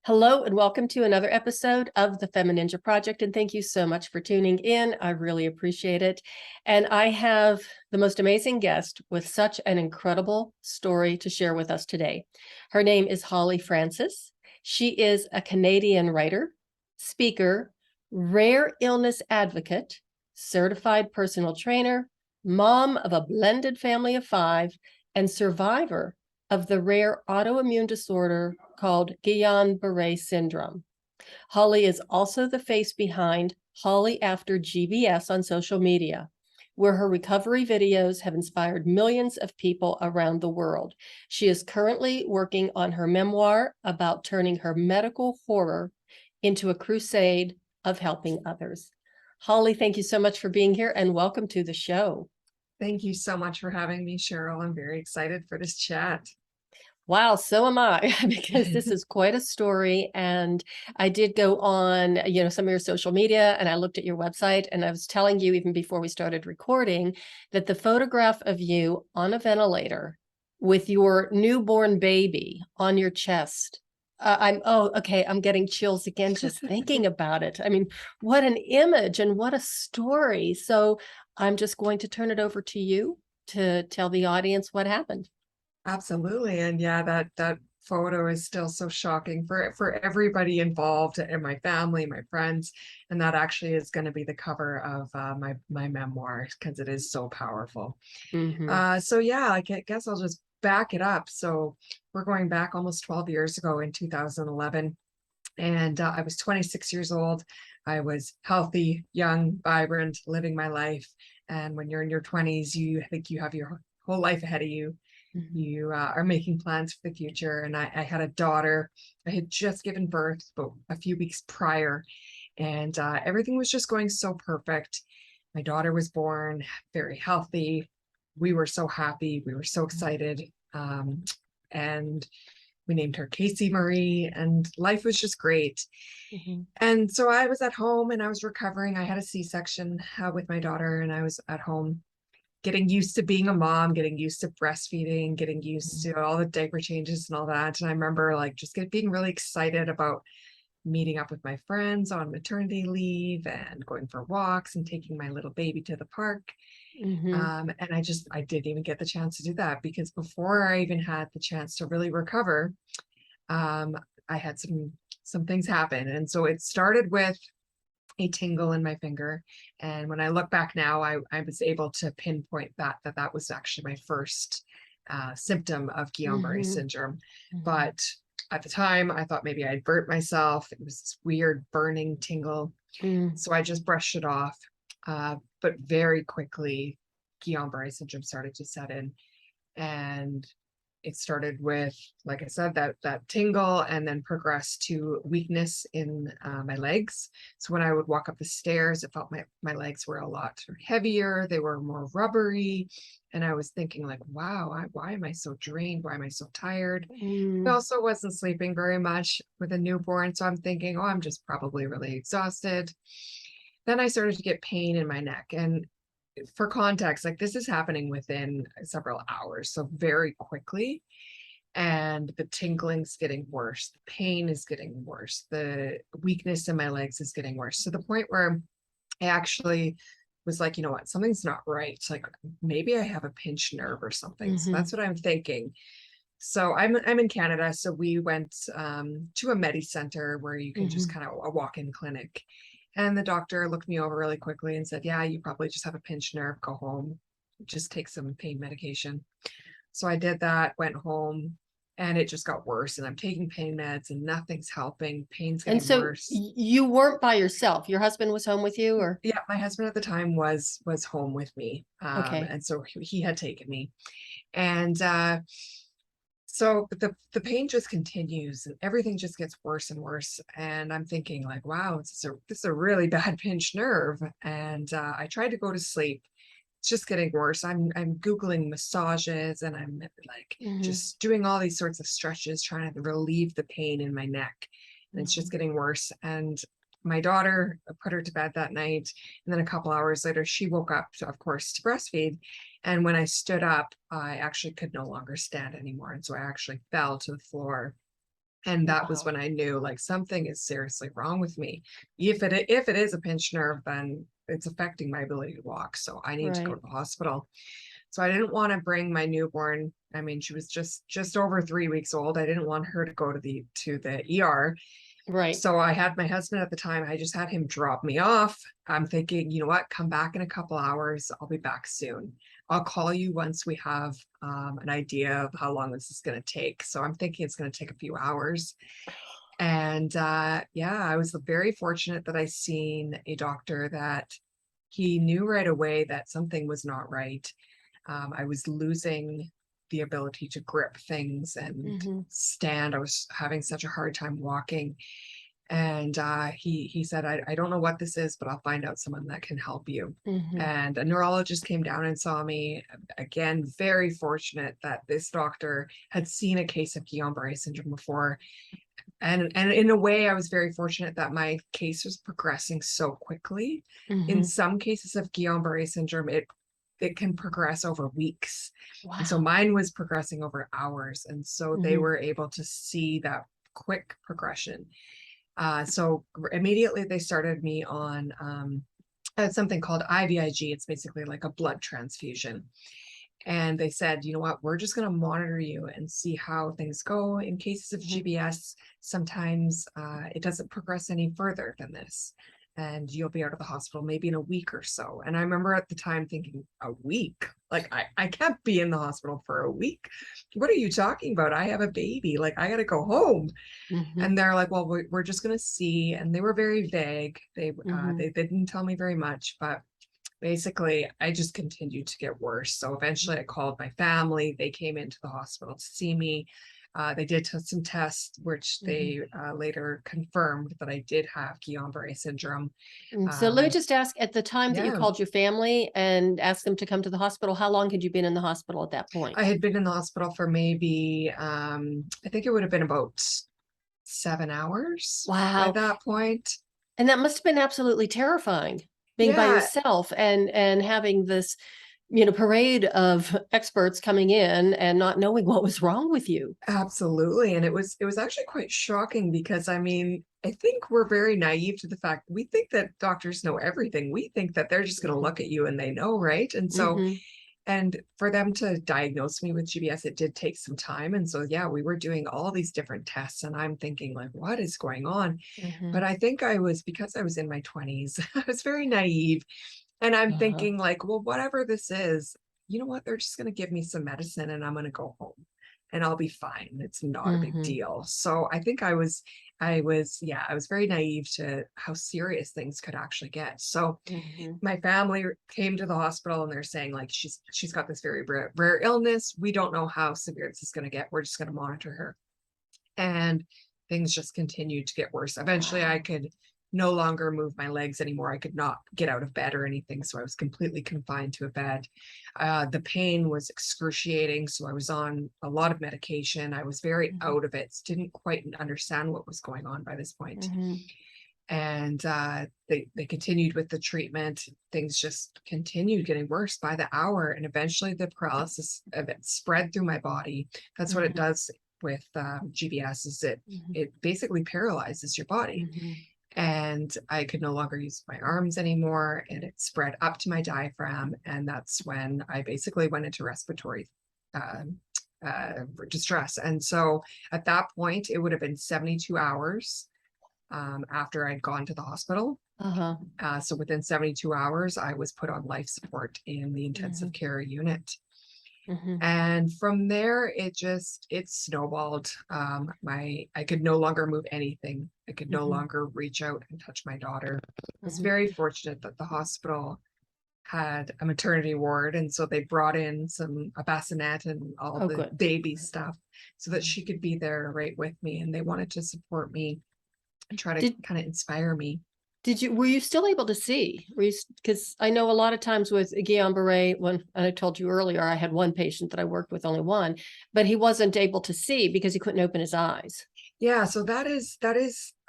Hello and welcome to another episode of the FemiNinja Project. And thank you so much for tuning in. I really appreciate it. And I have the most amazing guest with such an incredible story to share with us today. Her name is Holly Francis. She is a Canadian writer, speaker, rare illness advocate, certified personal trainer, mom of a blended family of 5, and survivor of the rare autoimmune disorder called Guillain-Barre Syndrome. Holly is also the face behind Holly After GBS on social media, where her recovery videos have inspired millions of people around the world. She is currently working on her memoir about turning her medical horror into a crusade of helping others. Holly, thank you so much for being here and welcome to the show. Thank you so much for having me, Cheryl. I'm very excited for this chat. Wow, so am I, because this is quite a story. And I did go on, some of your social media and I looked at your website, and I was telling you even before we started recording that the photograph of you on a ventilator with your newborn baby on your chest. I'm getting chills again just thinking about it. I mean, what an image and what a story. So I'm just going to turn it over to you to tell the audience what happened. Absolutely. And yeah, that photo is still so shocking for everybody involved and my family, my friends. And that actually is going to be the cover of my memoir because it is so powerful. Mm-hmm. So yeah, I guess I'll just back it up. So we're going back almost 12 years ago in 2011. And I was 26 years old. I was healthy, young, vibrant, living my life. And when you're in your 20s, you think you have your whole life ahead of you. Mm-hmm. You are making plans for the future. And I had a daughter. I had just given birth but a few weeks prior, and everything was just going so perfect. My daughter was born, very healthy. We were so happy. We were so excited. And we named her Casey Marie, and life was just great. Mm-hmm. And so I was at home and I was recovering. I had a C-section with my daughter, and I was at home getting used to being a mom, getting used to breastfeeding, getting used to all the diaper changes and all that. And I remember being really excited about meeting up with my friends on maternity leave and going for walks and taking my little baby to the park. Mm-hmm. And I didn't even get the chance to do that because before I even had the chance to really recover, um, I had some things happen. And so it started with a tingle in my finger. And when I look back now, I was able to pinpoint that was actually my first symptom of Guillain-Barre Mm-hmm. syndrome. Mm-hmm. But at the time, I thought maybe I'd burnt myself. It was this weird burning tingle. Mm. So I just brushed it off. But very quickly, Guillain-Barre syndrome started to set in. And it started with, like I said, that tingle, and then progressed to weakness in my legs. So when I would walk up the stairs, it felt my legs were a lot heavier. They were more rubbery. And I was thinking like, wow, why am I so drained? Why am I so tired? I Mm. also wasn't sleeping very much with a newborn. So I'm thinking, oh, I'm just probably really exhausted. Then I started to get pain in my neck. And for context, like this is happening within several hours, so very quickly. And the tingling's getting worse, the pain is getting worse, the weakness in my legs is getting worse, to the point where I actually was like, you know what, something's not right. It's like maybe I have a pinched nerve or something. So Mm-hmm. that's what I'm thinking. So I'm in Canada. So we went to a Medi Center where you can just Mm-hmm. kind of a walk-in clinic. And the doctor looked me over really quickly and said, yeah, you probably just have a pinched nerve. Go home, just take some pain medication. So I did that, went home, and it just got worse. And I'm taking pain meds and nothing's helping. Pain's And getting so worse. you weren't by yourself. Your husband was home with you, or? Yeah, my husband at the time was home with me. Okay. And so he had taken me. And so the pain just continues and everything just gets worse and worse. And I'm thinking like, wow, this is a really bad pinched nerve. And I tried to go to sleep. It's just getting worse. I'm Googling massages, and I'm like Mm-hmm. just doing all these sorts of stretches, trying to relieve the pain in my neck. And it's Mm-hmm. just getting worse. And my daughter, I put her to bed that night. And then a couple hours later, she woke up, of course, to breastfeed. And when I stood up, I actually could no longer stand anymore. And so I actually fell to the floor And that was Wow. when I knew like something is seriously wrong with me. If it is a pinched nerve, then it's affecting my ability to walk. So I need to go Right. to the hospital. So I didn't want to bring my newborn. I mean, she was just over 3 weeks old. I didn't want her to go to the ER. Right. So I had my husband at the time. I just had him drop me off. I'm thinking, you know what? Come back in a couple hours. I'll be back soon. I'll call you once we have an idea of how long this is going to take. So I'm thinking it's going to take a few hours. And yeah, I was very fortunate that I seen a doctor that he knew right away that something was not right. I was losing the ability to grip things and Mm-hmm. stand. I was having such a hard time walking. And he said, I don't know what this is, but I'll find out someone that can help you. Mm-hmm. And a neurologist came down and saw me. Again, very fortunate that this doctor had seen a case of Guillain-Barre syndrome before. And in a way, I was very fortunate that my case was progressing so quickly. In Mm-hmm. some cases of Guillain-Barre syndrome, it can progress over weeks. And so Wow. mine was progressing over hours. And so they Mm-hmm. were able to see that quick progression. So immediately they started me on something called IVIG. It's basically like a blood transfusion. And they said, you know what, we're just going to monitor you and see how things go. In cases of Mm-hmm. GBS, sometimes it doesn't progress any further than this. And you'll be out of the hospital maybe in a week or so. And I remember at the time thinking, a week? Like, I can't be in the hospital for a week. What are you talking about? I have a baby. Like, I got to go home. Mm-hmm. And they're like, well, we're just going to see. And they were very vague. Mm-hmm. They didn't tell me very much, but basically I just continued to get worse. So eventually I called my family. They came into the hospital to see me. They did some tests, which they later confirmed that I did have Guillain-Barre syndrome. So let me just ask, at the time that you Yeah, called your family and asked them to come to the hospital, how long had you been in the hospital at that point? I had been in the hospital for maybe, I think it would have been about 7 hours by Wow. that point. And that must have been absolutely terrifying, being by Yeah, yourself and having this, parade of experts coming in and not knowing what was wrong with you. absolutely. And it was actually quite shocking because I mean, I think we're very naive to the fact we think that doctors know everything. We think that they're just going to Mhm. look at you and they know, right? And so, Mhm. and for them to diagnose me with GBS, it did take some time. And so, yeah, we were doing all these different tests and I'm thinking like, what is going on? But Mhm. I think because I was in my 20s, I was very naive. And I'm Uh-huh. thinking like, well, whatever this is, you know what? They're just going to give me some medicine and I'm going to go home and I'll be fine. It's not a big Mhm. deal. So I think yeah, I was very naive to how serious things could actually get. So Mhm. my family came to the hospital and they're saying like, she's got this very rare illness. We don't know how severe this is going to get. We're just going to monitor her. And things just continued to get worse. Eventually, I Wow. could no longer move my legs anymore. I could not get out of bed or anything. So I was completely confined to a bed. The pain was excruciating. So I was on a lot of medication. I was very Mhm. out of it, didn't quite understand what was going on by this point. Mhm. And they continued with the treatment. Things just continued getting worse by the hour. And eventually the paralysis of it spread through my body. That's what it Mhm. does with GBS is Mhm. it basically paralyzes your body. Mhm. And I could no longer use my arms anymore. And it spread up to my diaphragm. And that's when I basically went into respiratory uh, distress. And so at that point, it would have been 72 hours after I'd gone to the hospital. Uh-huh. So within 72 hours, I was put on life support in the intensive Mhm. care unit. Mhm. And from there, it snowballed. I could no longer move anything. I could no Mhm. longer reach out and touch my daughter. I was Mhm. very fortunate that the hospital had a maternity ward, and so they brought in a bassinet and all Oh, the good. baby stuff so that Mhm. she could be there right with me. And they wanted to support me and try to Did kind of inspire me. were you still able to see? Because I know a lot of times with Guillain-Barre, and I told you earlier, I had one patient that I worked with, only one, but he wasn't able to see because he couldn't open his eyes. Yeah, so that is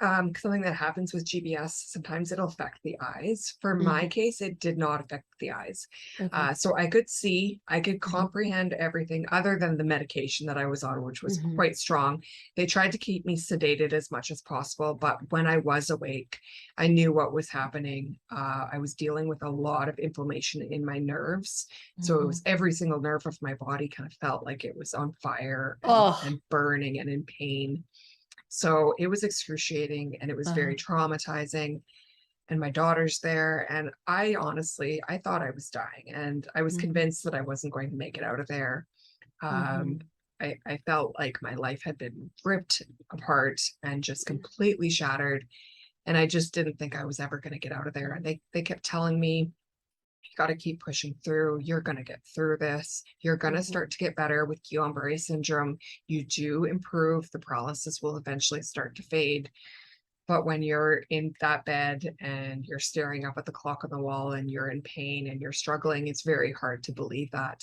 something that happens with GBS. Sometimes it'll affect the eyes. For my Mhm. case, it did not affect the eyes. Okay. So I could see, I could Mhm. comprehend everything other than the medication that I was on, which was Mhm. quite strong. They tried to keep me sedated as much as possible, but when I was awake, I knew what was happening. I was dealing with a lot of inflammation in my nerves. So it was Mhm. every single nerve of my body kind of felt like it was on fire Oh, and burning and in pain. So it was excruciating and it was uh-huh. very traumatizing. And my daughter's there. And I honestly, I thought I was dying and I was Mhm. convinced that I wasn't going to make it out of there. Um, Mhm. I felt like my life had been ripped apart and just completely shattered. And I just didn't think I was ever going to get out of there. And they kept telling me, you got to keep pushing through. You're going to get through this. You're going to Mhm. start to get better with Guillain-Barre syndrome. You do improve. The paralysis will eventually start to fade. But when you're in that bed and you're staring up at the clock on the wall and you're in pain and you're struggling, it's very hard to believe that.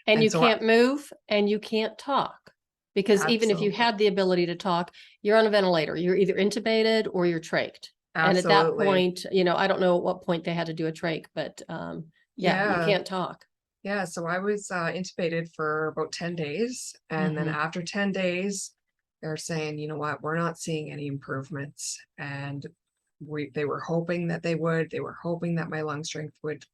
And And you so, can't move and you can't talk because even if you absolutely, had the ability to talk, you're on a ventilator. You're either intubated or you're trached. And at that absolutely. point, I don't know at what point they had to do a trach, but yeah, you Yeah. can't talk. Yeah. So I was intubated for about 10 days. And then Mhm. after 10 days, they're saying, you know what, we're not seeing any improvements. And they were hoping that they were hoping that my lung strength would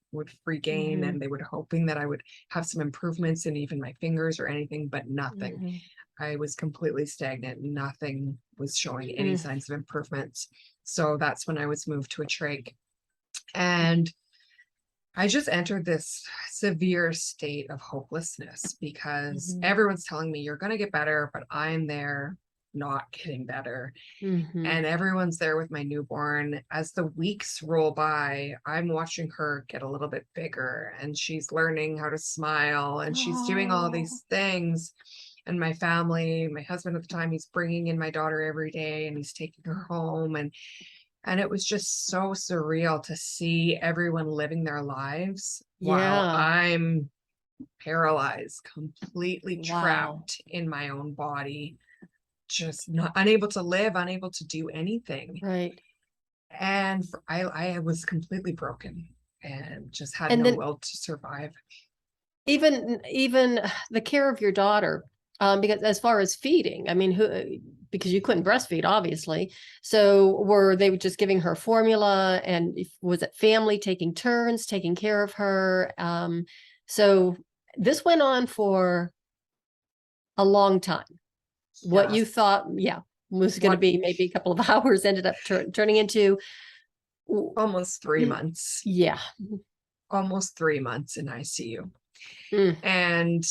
regain Mhm. and they were hoping that I would have some improvements in even my fingers or anything, but nothing. Mhm. I was completely stagnant. Nothing was showing any Mm. signs of improvements. So that's when I was moved to a trach. And I just entered this severe state of hopelessness because Mhm. everyone's telling me you're going to get better, but I'm there not getting better. Mhm. And everyone's there with my newborn. As the weeks roll by, I'm watching her get a little bit bigger and she's learning how to smile and she's doing all Oh, these things. And my family, my husband at the time, he's bringing in my daughter every day and he's taking her home. And it was just so surreal to see everyone living their lives while yeah. I'm paralyzed, completely Wow. trapped in my own body, just not unable to live, unable to do anything. Right. And I was completely broken and just had And no then will to survive. even the care of your daughter, because as far as feeding, I mean, because you couldn't breastfeed, obviously. So were they just giving her formula, and was it family taking turns taking care of her? So this went on for a long time. What you Yes. thought, yeah, was going to What be maybe a couple of hours ended up turning into, almost 3 months, yeah. almost 3 months in ICU. Mm. And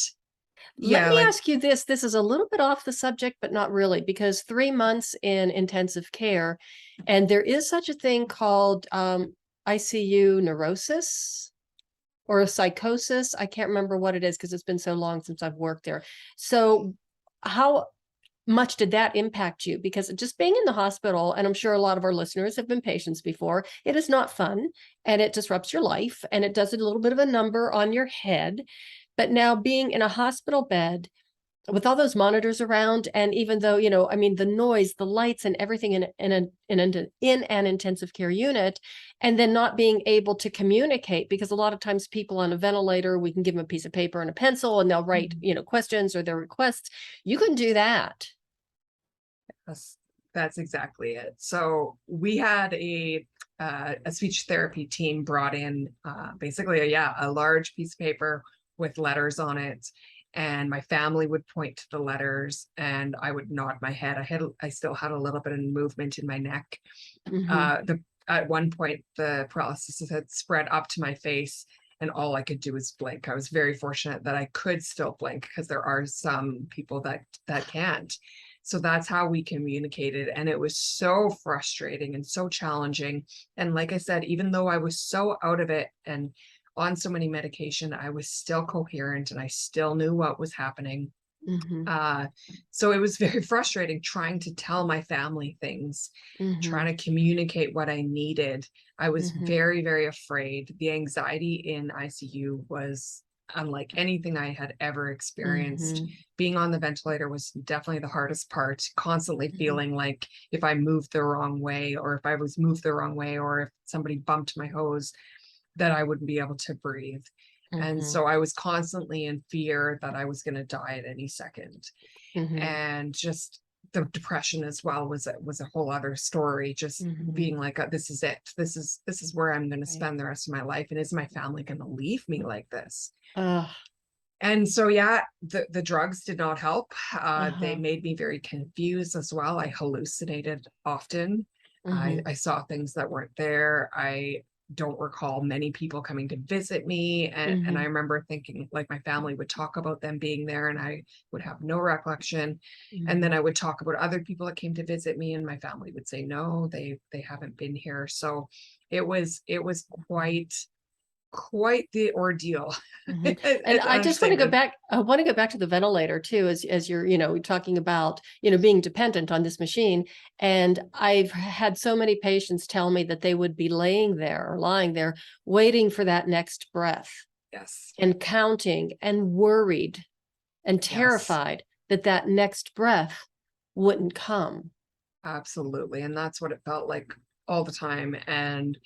Let yeah, me like ask you this. This is a little bit off the subject, but not really, because 3 months in intensive care, and there is such a thing called ICU neurosis or a psychosis. I can't remember what it is because it's been so long since I've worked there. So, how much did that impact you? Because just being in the hospital, and I'm sure a lot of our listeners have been patients before, it is not fun and it disrupts your life and it does a little bit of a number on your head. But now being in a hospital bed with all those monitors around, and even though, I mean, the noise, the lights, and everything in an intensive care unit, and then not being able to communicate, because a lot of times people on a ventilator, we can give them a piece of paper and a pencil and they'll write, questions or their requests. You can do that. that's exactly it. So we had a speech therapy team brought in basically a large piece of paper with letters on it, and my family would point to the letters, and I would nod my head. I still had a little bit of movement in my neck. Mhm. The At one point the paralysis had spread up to my face, and all I could do was blink. I was very fortunate that I could still blink because there are some people that can't. So that's how we communicated. And it was so frustrating and so challenging. And like I said, even though I was so out of it and on so many medication, I was still coherent and I still knew what was happening. Mhm. Uh, so it was very frustrating trying to tell my family things, Mhm. trying to communicate what I needed. I was Mhm. very, very afraid. The anxiety in ICU was unlike anything I had ever experienced. Mhm. Being on the ventilator was definitely the hardest part, constantly Mhm. feeling like if I moved the wrong way, or if I was moved the wrong way, or if somebody bumped my hose, that I wouldn't be able to breathe. And Mhm. so I was constantly in fear that I was going to die at any second. Mhm. And just the depression as well was a whole other story, just Mhm. being like, this is it, this is where I'm going to Right. spend the rest of my life, and is my family going to leave me like this? Ugh. And so, yeah, the drugs did not help. They Uh-huh. made me very confused as well. I hallucinated often. Mhm. I saw things that weren't there. I don't recall many people coming to visit me. And I Mhm. remember thinking like my family would talk about them being there and I would have no recollection. And then Mhm. I would talk about other people that came to visit me and my family would say, no, they haven't been here. So it was quite the ordeal. Mhm. And It's an I just want to go understatement. back. I want to go back to the ventilator too, as you're, talking about, being dependent on this machine. And I've had so many patients tell me that they would be laying there or lying there waiting for that next breath Yes. and counting and worried and Yes, terrified that that next breath wouldn't come. absolutely. And that's what it felt like all the time. And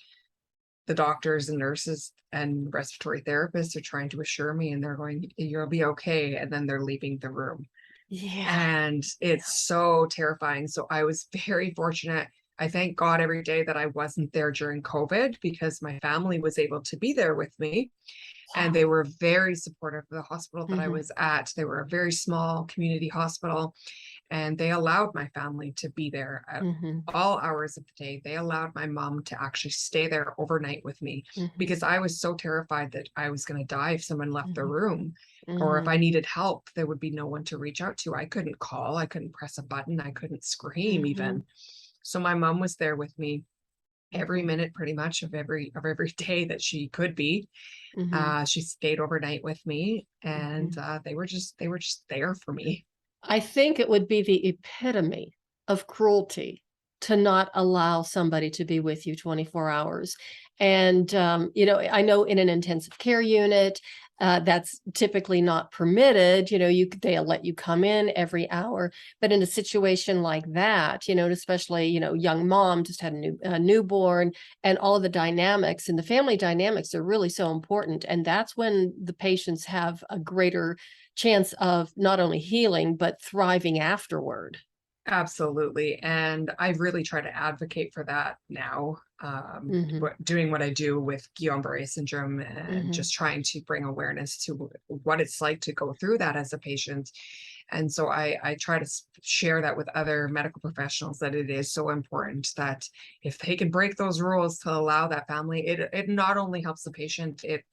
the doctors and nurses and respiratory therapists are trying to assure me, and they're going, you'll be okay. And then they're leaving the room. Yeah. And it's so terrifying. So I was very fortunate. I thank God every day that I wasn't there during COVID, because my family was able to be there with me. And Wow. they were very supportive of the hospital that I Mhm. was at. They were a very small community hospital, and they allowed my family to be there at Mhm. all hours of the day. They allowed my mom to actually stay there overnight with me, Mhm. because I was so terrified that I was going to die if someone left the Mhm. room, or if I Mhm. needed help, there would be no one to reach out to. I couldn't call, I couldn't press a button, I couldn't scream Mhm. even. So my mom was there with me every Mhm. minute pretty much of every day that she could be. Mhm. She stayed overnight with me, and Mhm. they were just there for me. I think it would be the epitome of cruelty to not allow somebody to be with you 24 hours. And, I know in an intensive care unit, that's typically not permitted. They'll let you come in every hour. But in a situation like that, and especially, young mom just had a newborn, and all of the dynamics and the family dynamics are really so important. And that's when the patients have a greater chance of not only healing, but thriving afterward. Absolutely. And I really try to advocate for that now, Mhm, doing what I do with Guillain-Barre syndrome, and mhm, just trying to bring awareness to what it's like to go through that as a patient. And so I try to share that with other medical professionals, that it is so important that if they can break those rules to allow that family, it not only helps the patient, it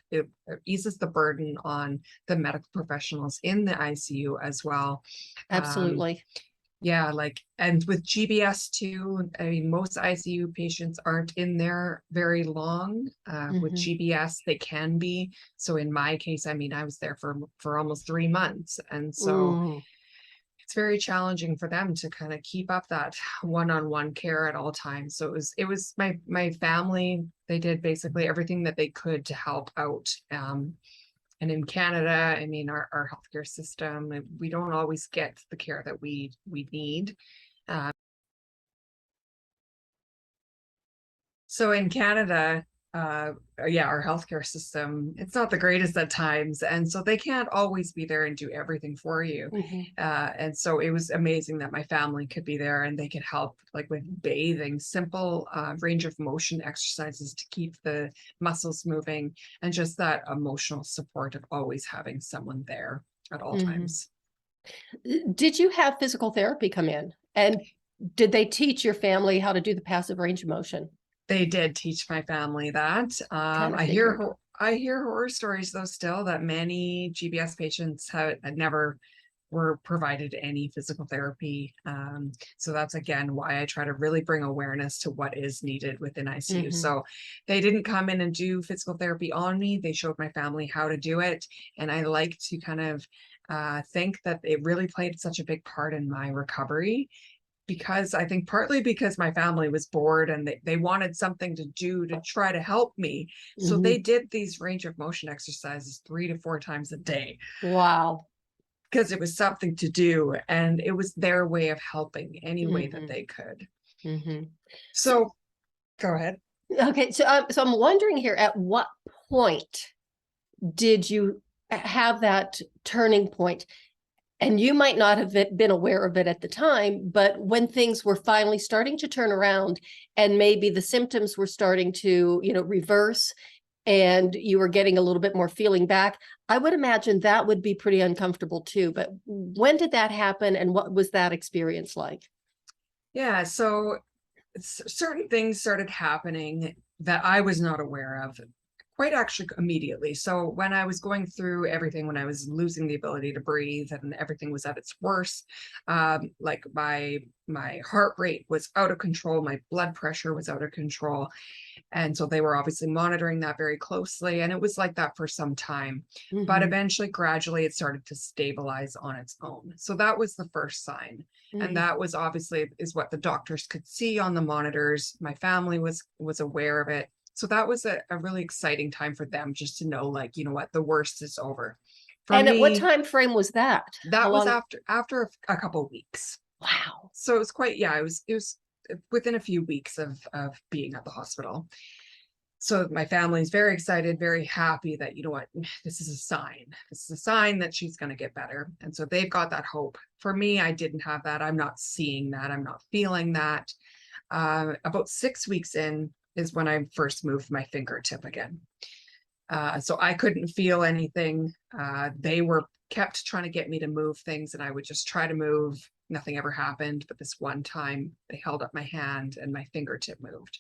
eases the burden on the medical professionals in the ICU as well. Um, absolutely. yeah, like, and with GBS too, I mean, most ICU patients aren't in there very long. With Mhm, GBS, they can be. So in my case, I mean, I was there for almost 3 months, and so mm, it's very challenging for them to kind of keep up that one-on-one care at all times. So it was my family. They did basically everything that they could to help out. And in Canada, I mean, our healthcare system, we don't always get the care that we need. Uh, so in Canada, yeah, our healthcare system, it's not the greatest at times, and so they can't always be there and do everything for you. mhm, And so it was amazing that my family could be there and they could help, like with bathing, simple range of motion exercises to keep the muscles moving, and just that emotional support of always having someone there at all mhm. times. Did you have physical therapy come in? And did they teach your family how to do the passive range of motion? They did teach my family that. Kind of I hear figured. I hear horror stories though still, that many GBS patients had never were provided any physical therapy. So that's again why I try to really bring awareness to what is needed within ICU. Mhm, So they didn't come in and do physical therapy on me. They showed my family how to do it, and I like to kind of think that it really played such a big part in my recovery, because I think partly because my family was bored and they wanted something to do to try to help me. So Mhm. they did these range of motion exercises 3 to 4 times a day Wow. because it was something to do. And it was their way of helping any way that Mhm. they could. Mhm. So, So go ahead. okay, so I'm wondering here, at what point did you have that turning point? And you might not have been aware of it at the time, but when things were finally starting to turn around and maybe the symptoms were starting to, reverse and you were getting a little bit more feeling back, I would imagine that would be pretty uncomfortable too. But when did that happen and what was that experience like? Yeah. So certain things started happening that I was not aware of quite actually immediately. So when I was going through everything, when I was losing the ability to breathe and everything was at its worst, like my heart rate was out of control, my blood pressure was out of control, and so they were obviously monitoring that very closely, and it was like that for some time. But Mhm. eventually, gradually, it started to stabilize on its own. So that was the first sign. And Mhm. that was obviously is what the doctors could see on the monitors. My family was aware of it. So that was a really exciting time for them just to know, like, you know what, the worst is over. For And at what me, time frame was that? How that was long? after a couple of weeks. Wow. So it was quite, yeah, it was within a few weeks of being at the hospital. So my family's very excited, very happy that, you know what, this is a sign. This is a sign that she's going to get better. And so they've got that hope. For me, I didn't have that. I'm not seeing that. I'm not feeling that. About 6 weeks in is when I first moved my fingertip again. So I couldn't feel anything. They were kept trying to get me to move things, and I would just try to move. Nothing ever happened. But this one time, they held up my hand and my fingertip moved.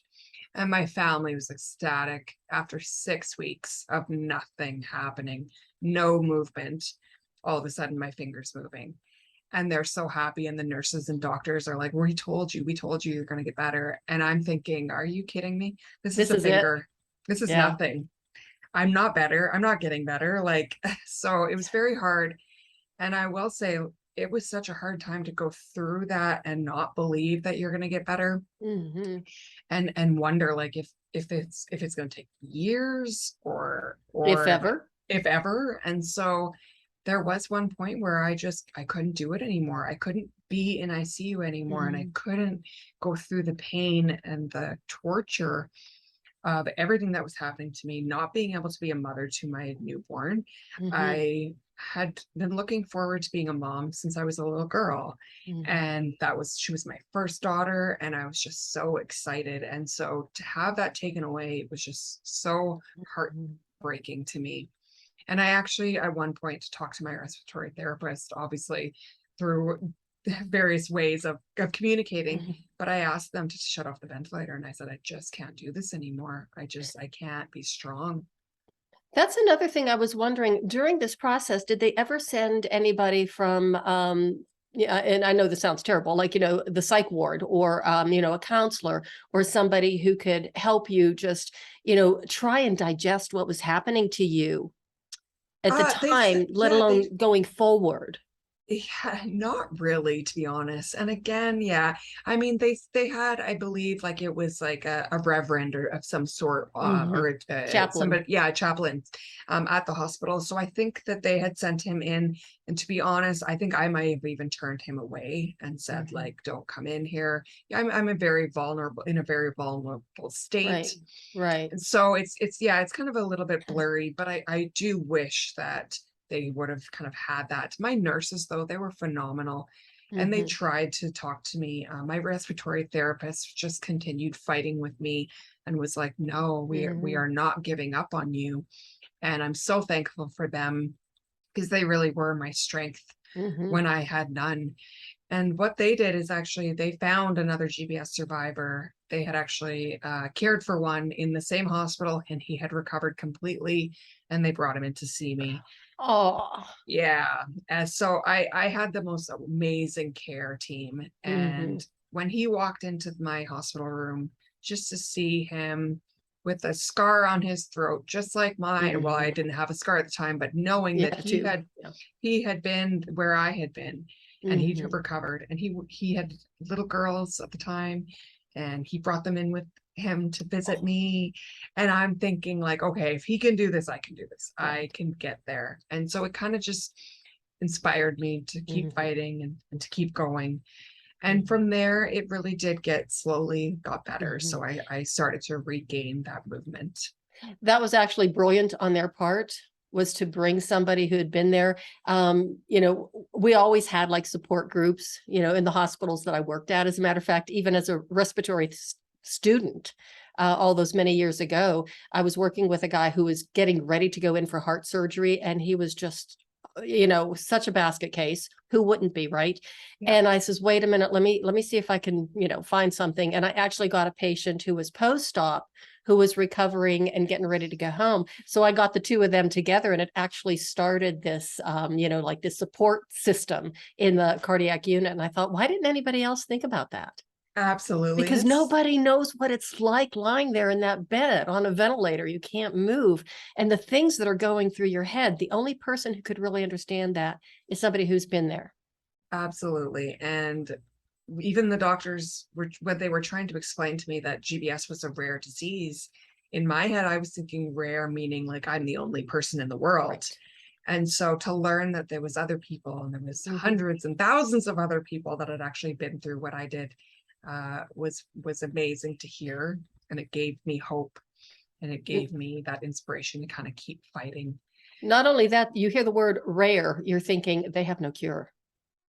And my family was ecstatic after 6 weeks of nothing happening, no movement. All of a sudden, my finger's moving. And they're so happy. And the nurses and doctors are like, we told you you're going to get better. And I'm thinking, are you kidding me? This is This a is it. finger. This is Yeah. nothing. I'm not better. I'm not getting better. Like, so it was very hard. And I will say, it was such a hard time to go through that and not believe that you're going to get better Mhm. and wonder like if it's going to take years If or ever. if ever. And so there was one point where I couldn't do it anymore. I couldn't be in ICU anymore, and I Mhm. couldn't go through the pain and the torture of everything that was happening to me, not being able to be a mother to my newborn. Mhm. I had been looking forward to being a mom since I was a little girl. Mhm. And she was my first daughter, and I was just so excited. And so to have that taken away was just so Mhm. heartbreaking to me. And I actually, at one point, talked to my respiratory therapist, obviously through various ways of communicating, Mhm. but I asked them to shut off the ventilator. And I said, I just can't do this anymore. I can't be strong. That's another thing I was wondering during this process, did they ever send anybody from yeah, and I know this sounds terrible, like, the psych ward or a counselor or somebody who could help you just, try and digest what was happening to you at the They time, said, let yeah, alone going forward. yeah, not really, to be honest. And again, yeah, I mean, they had, I believe, like it was like a reverend or of some sort, Hmm. or Chaplain. somebody, yeah, a chaplain, at the hospital. So I think that they had sent him in. And to be honest, I think I might have even turned him away and said, Hmm. like, don't come in here. Yeah, I'm a very vulnerable in a very vulnerable Right. state. Right. And so yeah, it's kind of a little bit blurry, but I do wish that they would have kind of had that. My nurses, though, they were phenomenal, and they Hmm. tried to talk to me. My respiratory therapist just continued fighting with me and was like, no, we Hmm. are not giving up on you. And I'm so thankful for them because they really were my strength Hmm. when I had none. And what they did is actually they found another GBS survivor. They had actually cared for one in the same hospital, and he had recovered completely. And they brought him in to see me. Oh. Yeah. And so I had the most amazing care team. Hmm. And when he walked into my hospital room, just to see him with a scar on his throat, just like mine. Well, I Hmm. didn't have a scar at the time, but knowing Yeah, that too. Yeah. he had been where I had been, and he Mhm. recovered, and he had little girls at the time, and he brought them in with him to visit me, and I'm thinking like, okay, if he can do this, I can do this. I Right. can get there. And so it kind of just inspired me to keep Mhm. fighting and to keep going. And Mhm. from there, it really did get slowly got better. Mhm. So I started to regain that movement. That was actually brilliant on their part, was to bring somebody who had been there. We always had like support groups, in the hospitals that I worked at. As a matter of fact, even as a respiratory student, all those many years ago, I was working with a guy who was getting ready to go in for heart surgery, and he was just, such a basket case. Who wouldn't be, right? Yeah, And I says, wait a minute, let me see if I can, find something. And I actually got a patient who was post-op, who was recovering and getting ready to go home. So I got the two of them together, and it actually started this, like this support system in the cardiac unit. And I thought, why didn't anybody else think about that? absolutely. Because nobody knows what it's like lying there in that bed on a ventilator. You can't move. And the things that are going through your head, the only person who could really understand that is somebody who's been there. Absolutely. And even the doctors were, when they were trying to explain to me that GBS was a rare disease, in my head, I was thinking rare, meaning like I'm the only person in the world. Right. And so to learn that there was other people, and there was Mhm. hundreds and thousands of other people that had actually been through what I did, was amazing to hear. And it gave me hope, and it gave me that inspiration to kind of keep fighting. Not only that, you hear the word rare, you're thinking they have no cure.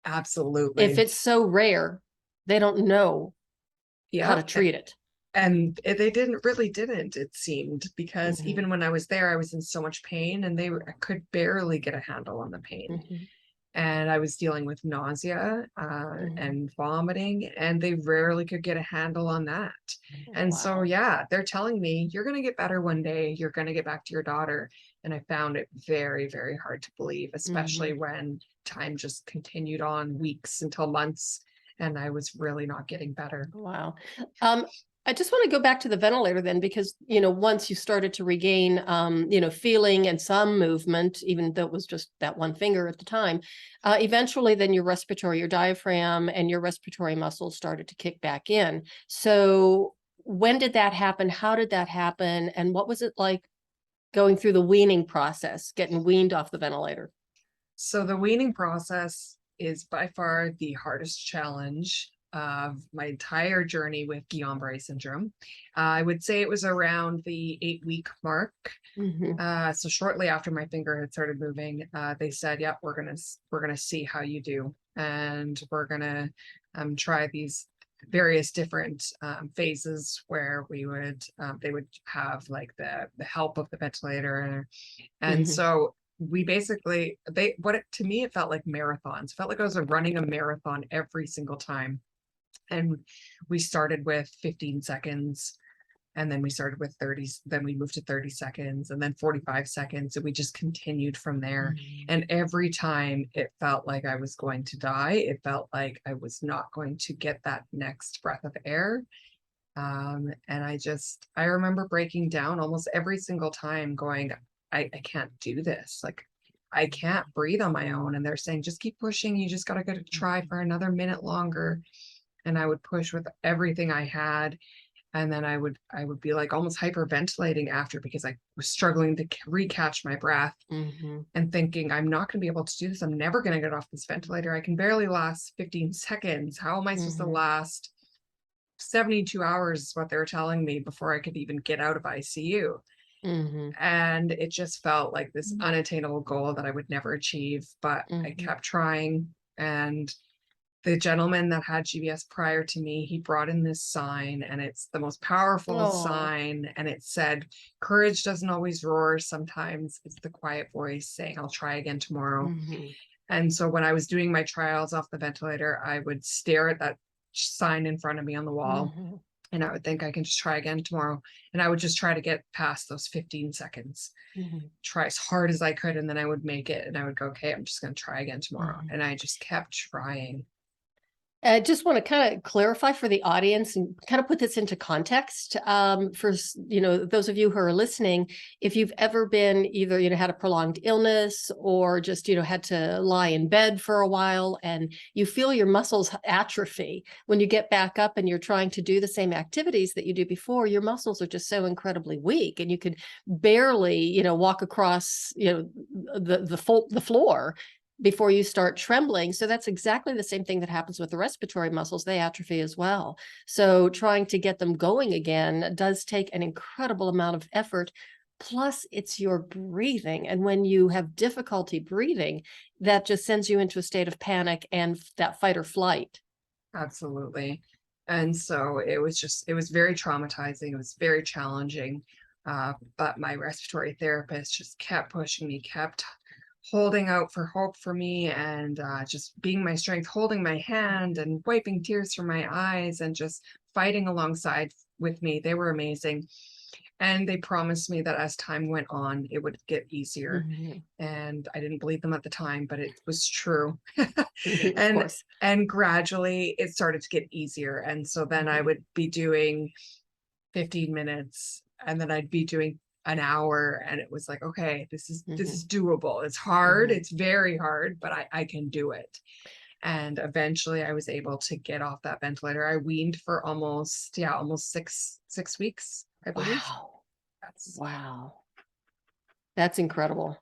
If Absolutely. it's so rare, they don't know how Yeah. to treat it. And they didn't, it seemed, because Mhm. even when I was there, I was in so much pain, and I could barely get a handle on the pain. Mhm. And I was dealing with nausea, Mhm. and vomiting, and they rarely could get a handle on that. And so, Wow. yeah, they're telling me, you're going to get better one day. You're going to get back to your daughter. And I found it very, very hard to believe, especially Mhm. when time just continued on weeks until months, and I was really not getting better. Wow. Um, I just want to go back to the ventilator then, because, once you started to regain, feeling and some movement, even though it was just that one finger at the time, eventually then your diaphragm and your respiratory muscles started to kick back in. So when did that happen? How did that happen? And what was it like going through the weaning process, getting weaned off the ventilator? So the weaning process is by far the hardest challenge of my entire journey with Guillain-Barre syndrome. I would say it was around the 8-week mark. Mhm. So shortly after my finger had started moving, they said, "Yep, we're gonna see how you do, and we're gonna try these various different phases where they would have like the help of the ventilator, and Mhm. so we basically to me it felt like marathons. It felt like I was running a marathon every single time, and we started with 15 seconds, and then we started with 30, then we moved to 30 seconds, and then 45 seconds, and we just continued from there. Mhm. And every time it felt like I was going to die. It felt like I was not going to get that next breath of air. And I remember breaking down almost every single time, going, I can't do this. Like, I can't breathe on my own. And they're saying, just keep pushing. You just got to go to try for another minute longer. And I would push with everything I had. And then I would be like almost hyperventilating after, because I was struggling to recatch my breath, Mhm. and thinking, I'm not going to be able to do this. I'm never going to get off this ventilator. I can barely last 15 seconds. How am I supposed to Mhm. last 72 hours is what they were telling me before I could even get out of ICU. Mhm. And it just felt like this unattainable goal that I would never achieve, but I Mhm. kept trying. And the gentleman that had GBS prior to me, he brought in this sign, and it's the most powerful Oh. sign. And it said, courage doesn't always roar. Sometimes it's the quiet voice saying, I'll try again tomorrow. Mhm. And so when I was doing my trials off the ventilator, I would stare at that sign in front of me on the wall, Mhm. and I would think, I can just try again tomorrow. And I would just try to get past those 15 seconds, Mhm. try as hard as I could, and then I would make it, and I would go, okay, I'm just going to try again tomorrow. Mhm. And I just kept trying. I just want to kind of clarify for the audience and kind of put this into context for those of you who are listening. If you've ever been either had a prolonged illness or just had to lie in bed for a while and you feel your muscles atrophy when you get back up and you're trying to do the same activities that you do before, your muscles are just so incredibly weak and you could barely walk across the floor before you start trembling. So that's exactly the same thing that happens with the respiratory muscles. They atrophy as well. So trying to get them going again does take an incredible amount of effort. Plus, it's your breathing. And when you have difficulty breathing, that just sends you into a state of panic and that fight or flight. Absolutely. And so it was very traumatizing. It was very challenging. But my respiratory therapist just kept pushing me, kept holding out for hope for me, and just being my strength, holding my hand and wiping tears from my eyes and just fighting alongside with me. They were amazing. And they promised me that as time went on, it would get easier. Mhm. And I didn't believe them at the time, but it was true. Of and course. and gradually it started to get easier. And so then I Mhm. would be doing 15 minutes and then I'd be doing an hour, and it was like, okay, this Mhm. is doable. It's hard, Mhm. it's very hard, but I can do it. And eventually I was able to get off that ventilator. I weaned for almost six weeks, I believe. Wow. That's Wow. That's incredible.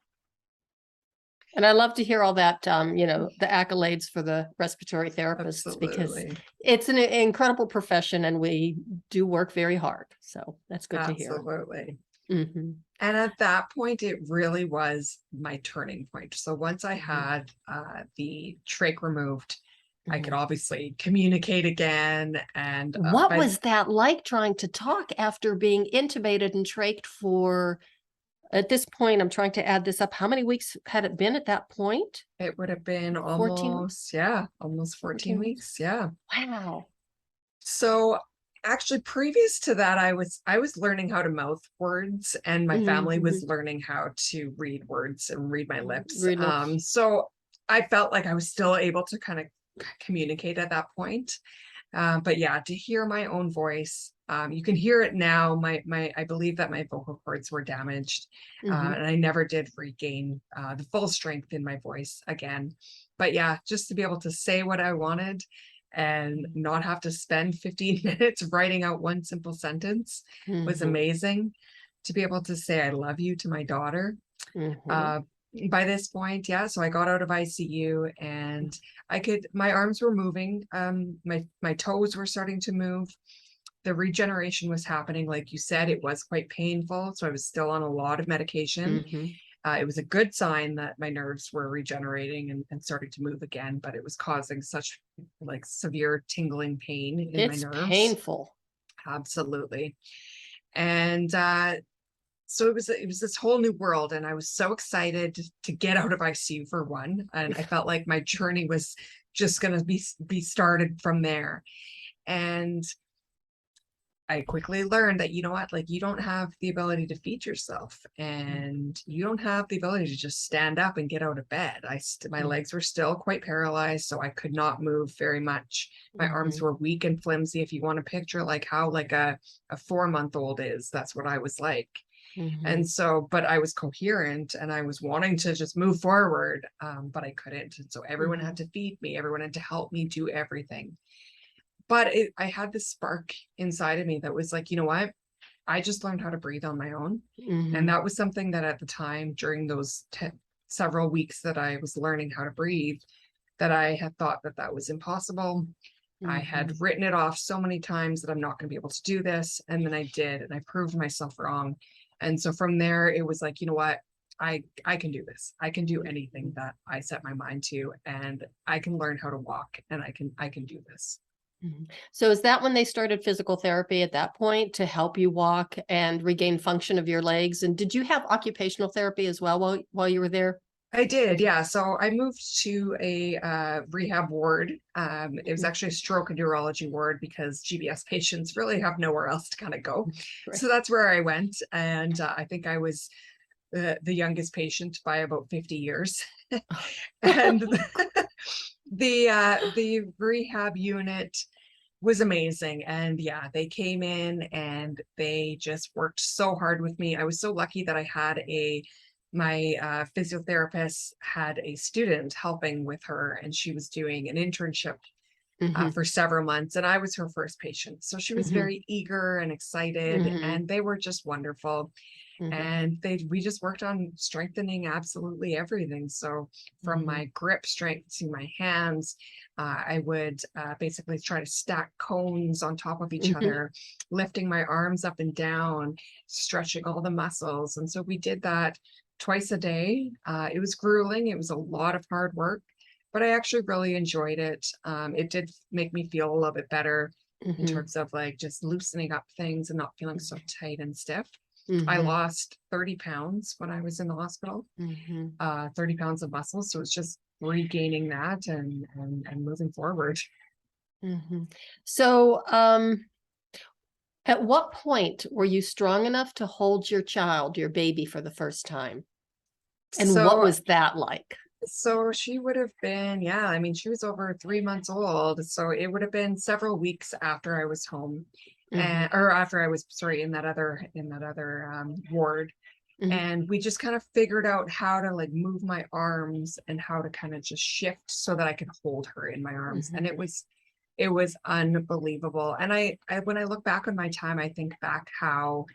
And I love to hear all that, the accolades for the respiratory therapists, because absolutely. it's an incredible profession and we do work very hard. So that's good to hear. Absolutely. Mhm. And at that point, it really was my turning point. So once I Mhm. had the trach removed, I could Mhm. obviously communicate again. And What but was that like trying to talk after being intubated and trached for, at this point, I'm trying to add this up. How many weeks had it been at that point? it would have been 14 weeks? almost 14 14 weeks? weeks. Yeah. Wow. So actually previous to that, I was learning how to mouth words, and my Mhm, family was mhm. learning how to read words and read my lips. Read lips. So I felt like I was still able to kind of communicate at that point. But yeah, to hear my own voice, you can hear it now. I believe that my vocal cords were damaged, Mhm. and I never did regain the full strength in my voice again. But yeah, just to be able to say what I wanted and not have to spend 15 minutes writing out one simple sentence was Mhm. amazing. To be able to say I love you to my daughter, Mhm. uh, by this point, yeah, so I got out of ICU and my arms were moving, my toes were starting to move. The regeneration was happening. Like you said, it was quite painful, so I was still on a lot of medication. Mhm. It was a good sign that my nerves were regenerating and starting to move again, but it was causing such like severe tingling pain in my It's nerves. painful. Absolutely. And so it was this whole new world, and I was so excited to get out of ICU for one, and I felt like my journey was just going to be started from there. And I quickly learned that, you know what, like, you don't have the ability to feed yourself, and you don't have the ability to just stand up and get out of bed. My Mhm. legs were still quite paralyzed, so I could not move very much. My arms Mhm. were weak and flimsy. If you want to picture like how like a 4-month-old is, that's what I was like. And Mhm. so, but I was coherent and I was wanting to just move forward, but I couldn't. And so everyone had Mhm. to feed me, everyone had to help me do everything. But I had this spark inside of me that was like, you know what? I just learned how to breathe on my own. And Mhm. that was something that at the time, during those several weeks that I was learning how to breathe, that I had thought that that was impossible. I had Mhm. written it off so many times that I'm not going to be able to do this. And then I did, and I proved myself wrong. And so from there, it was like, you know what? I can do this. I can do anything Mhm. that I set my mind to, and I can learn how to walk, and I can do this. Mhm. So is that when they started physical therapy at that point to help you walk and regain function of your legs? And did you have occupational therapy as well while you were there? I did, yeah. So I moved to a rehab ward. It was Mhm. actually a stroke and neurology ward because GBS patients really have nowhere else to kind of go. Right. So that's where I went, and I think I was the youngest patient by about 50 years. And The rehab unit was amazing. And yeah, they came in and they just worked so hard with me. I was so lucky that I had my physiotherapist had a student helping with her, and she was doing an internship Hmm. for several months, and I was her first patient. So she was Hmm. very eager and excited, Hmm. and they were just wonderful. Hmm. And we just worked on strengthening absolutely everything. So from Hmm. my grip strength to my hands, I would basically try to stack cones on top of each Hmm. other, lifting my arms up and down, stretching all the muscles. And so we did that twice a day. It was grueling. It was a lot of hard work, but I actually really enjoyed it. It did make me feel a little bit better in Hmm. terms of like just loosening up things and not feeling so tight and stiff. I Hmm. lost 30 pounds when I was in the hospital, Hmm. 30 pounds of muscle. So it's just regaining that and moving forward. Hmm. So, at what point were you strong enough to hold your child, your baby, for the first time? And what So was that like? so she would have been, yeah, I mean, she was over 3 months old. So it would have been several weeks after I was home. Hmm. And or after I was sorry in that other ward. Hmm. And we just kind of figured out how to like move my arms and how to kind of just shift so that I could hold her in my arms. And Hmm. it was unbelievable. And I when I look back on my time, I think back how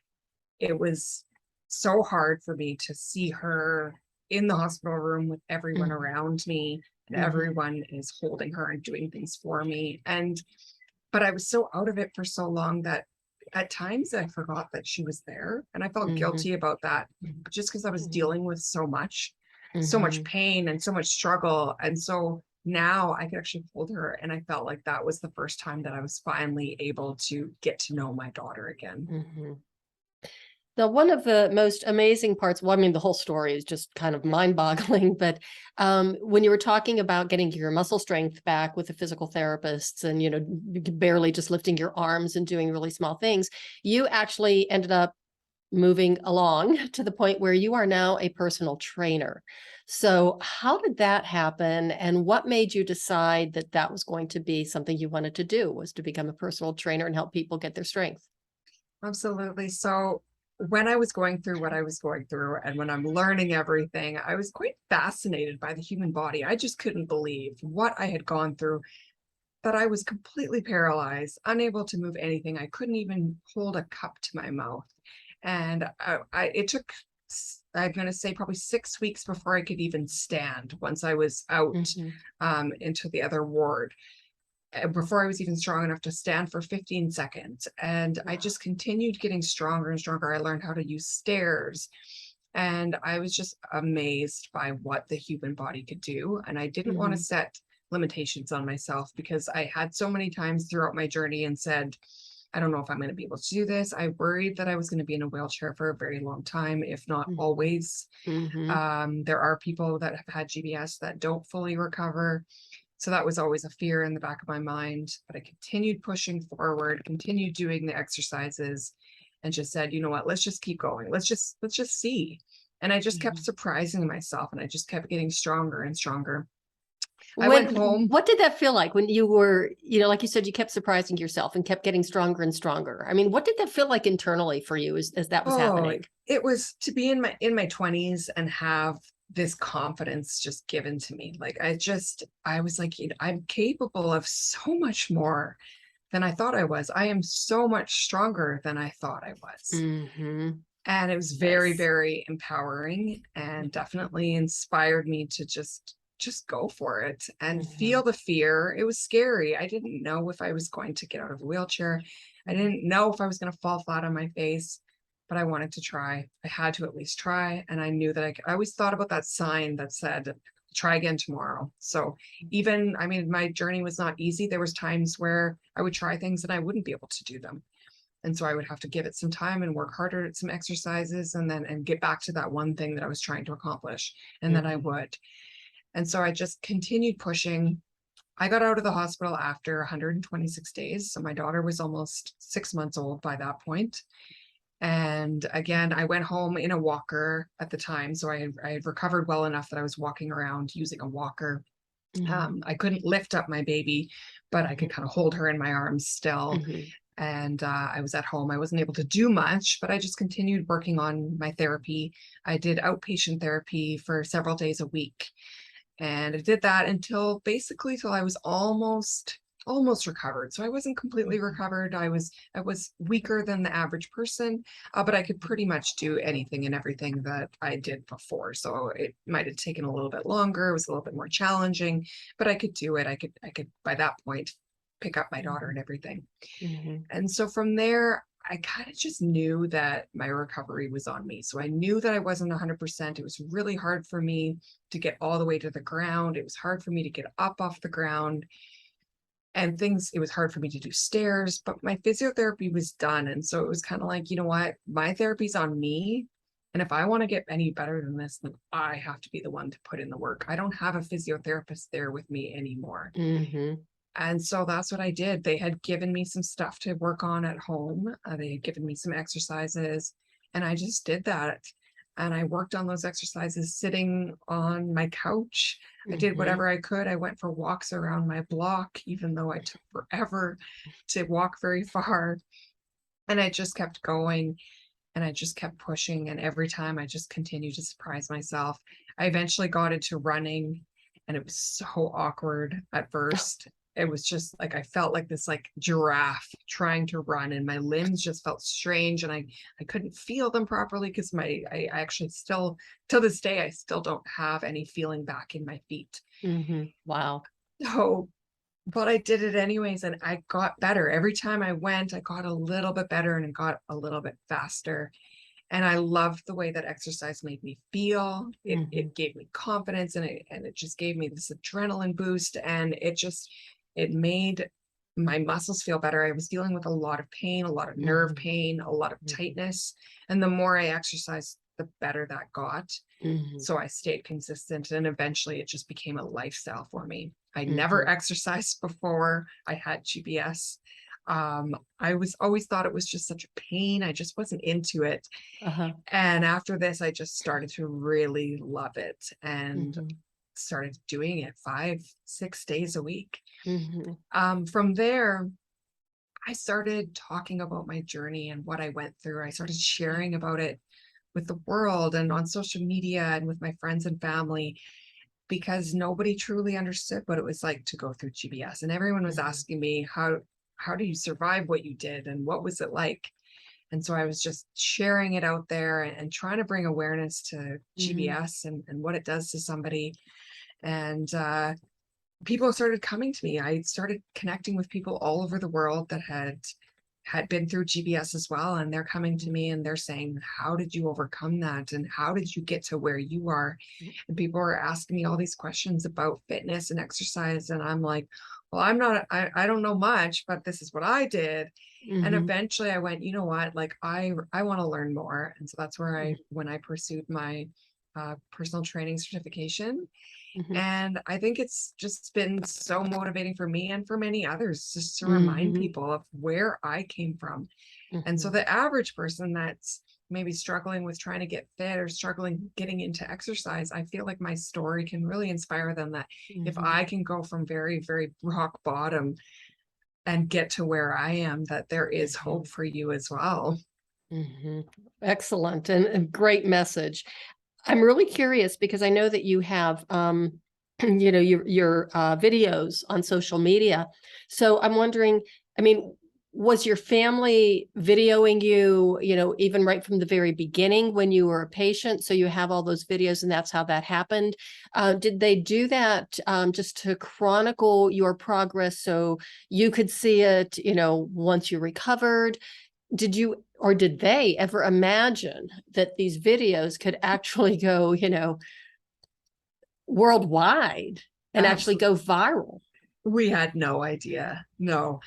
it was so hard for me to see her in the hospital room with everyone Hmm. around me, and Hmm. everyone is holding her and doing things for me. And but I was so out of it for so long that at times I forgot that she was there. And I felt Hmm. guilty about that just because I was Hmm. dealing with so much Hmm. pain and so much struggle. And so now I could actually hold her. And I felt like that was the first time that I was finally able to get to know my daughter again. Hmm. Now, one of the most amazing parts, well, I mean, the whole story is just kind of mind-boggling, but when you were talking about getting your muscle strength back with the physical therapists and, barely just lifting your arms and doing really small things, you actually ended up moving along to the point where you are now a personal trainer. So, how did that happen? And what made you decide that that was going to be something you wanted to do, was to become a personal trainer and help people get their strength? Absolutely. So when I was going through what I was going through and when I'm learning everything, I was quite fascinated by the human body. I just couldn't believe what I had gone through, that I was completely paralyzed, unable to move anything. I couldn't even hold a cup to my mouth. And it took, I'm going to say probably 6 weeks before I could even stand once I was out Hmm. into the other ward, before I was even strong enough to stand for 15 seconds. And I Wow. just continued getting stronger and stronger. I learned how to use stairs. And I was just amazed by what the human body could do. And I didn't want to Hmm. set limitations on myself because I had so many times throughout my journey and said, I don't know if I'm going to be able to do this. I worried that I was going to be in a wheelchair for a very long time, if not always. Hmm. There are people that have had GBS that don't fully recover. So that was always a fear in the back of my mind. But I continued pushing forward, continued doing the exercises, and just said, you know what, let's just keep going. Let's just see. And I just kept Hmm. surprising myself and I just kept getting stronger and stronger. I went When home. what did that feel like when you were, like you said, you kept surprising yourself and kept getting stronger and stronger? I mean, what did that feel like internally for you as that was Oh, happening? it was to be in my 20s and have this confidence just given to me. Like I was like, I'm capable of so much more than I thought I was. I am so much stronger than I thought I was. Hmm. And it was very, Nice. very empowering and definitely inspired me to just go for it and Hmm. feel the fear. It was scary. I didn't know if I was going to get out of a wheelchair. I didn't know if I was going to fall flat on my face, but I wanted to try. I had to at least try. And I knew that I always thought about that sign that said, try again tomorrow. So even, I mean, my journey was not easy. There was times where I would try things and I wouldn't be able to do them. And so I would have to give it some time and work harder at some exercises and get back to that one thing that I was trying to accomplish. And then I Hmm. would. And so I just continued pushing. I got out of the hospital after 126 days. So my daughter was almost 6 months old by that point. And again, I went home in a walker at the time. So I had recovered well enough that I was walking around using a walker. I couldn't lift up my baby, but I could kind of hold her in my arms still. Mhm. And I was at home. I wasn't able to do much, but I just continued working on my therapy. I did outpatient therapy for several days a week. And I did that until basically till I was almost recovered. So I wasn't completely Mhm. recovered. I was weaker than the average person, but I could pretty much do anything and everything that I did before. So it might have taken a little bit longer. It was a little bit more challenging, but I could do it. I could by that point pick up my daughter and everything. Mhm. And so from there, I kind of just knew that my recovery was on me. So I knew that I wasn't 100%. It was really hard for me to get all the way to the ground. It was hard for me to get up off the ground and things. It was hard for me to do stairs, but my physiotherapy was done. And so it was kind of like, you know what? My therapy's on me. And if I want to get any better than this, then I have to be the one to put in the work. I don't have a physiotherapist there with me anymore. Mhm. And so that's what I did. They had given me some stuff to work on at home. They had given me some exercises, and I just did that. And I worked on those exercises sitting on my couch. I did Mhm. whatever I could. I went for walks around my block, even though I took forever to walk very far. And I just kept going and I just kept pushing. And every time I just continued to surprise myself. I eventually got into running and it was so awkward at first. It was just like I felt like this like giraffe trying to run and my limbs just felt strange and I couldn't feel them properly because I actually still to this day I still don't have any feeling back in my feet. Mhm. Wow. So but I did it anyways and I got better. Every time I went, I got a little bit better and it got a little bit faster. And I loved the way that exercise made me feel. It Mhm. gave me confidence and it just gave me this adrenaline boost and it made my muscles feel better. I was dealing with a lot of pain, a lot of nerve Mhm. pain, a lot of Mhm. tightness. And the more I exercised, the better that got. Mhm. So I stayed consistent and eventually it just became a lifestyle for me. I never Mhm. exercised before I had GBS. I was always thought it was just such a pain. I just wasn't into it. Uh-huh. And after this, I just started to really love it and Mhm. started doing it 5, 6 days a week. Mhm. From there, I started talking about my journey and what I went through. I started sharing about it with the world and on social media and with my friends and family because nobody truly understood what it was like to go through GBS. And everyone was Mhm. asking me, how do you survive what you did? And what was it like? And so I was just sharing it out there and trying to bring awareness to Mhm. GBS and what it does to somebody. And people started coming to me. I started connecting with people all over the world that had been through GBS as well. And they're coming to me and they're saying, how did you overcome that? And how did you get to where you are? And people are asking me all these questions about fitness and exercise. And I'm like, well, I don't know much, but this is what I did. And Mhm. eventually I went, you know what, like I want to learn more. And so that's where when I pursued my personal training certification. Mhm. And I think it's just been so motivating for me and for many others just to remind Mhm. people of where I came from. And so Mhm. the average person that's maybe struggling with trying to get fit or struggling getting into exercise, I feel like my story can really inspire them that if Mhm. I can go from very, very rock bottom and get to where I am, that there is hope Mhm. for you as well. Mhm. Excellent and great message. I'm really curious because I know that you have, your videos on social media. So I'm wondering, I mean, was your family videoing you, even right from the very beginning when you were a patient? So you have all those videos and that's how that happened. Did they do that just to chronicle your progress so you could see it, once you recovered? Did you or did they ever imagine that these videos could actually go, worldwide and actually Absolutely. go viral? We had no idea. No.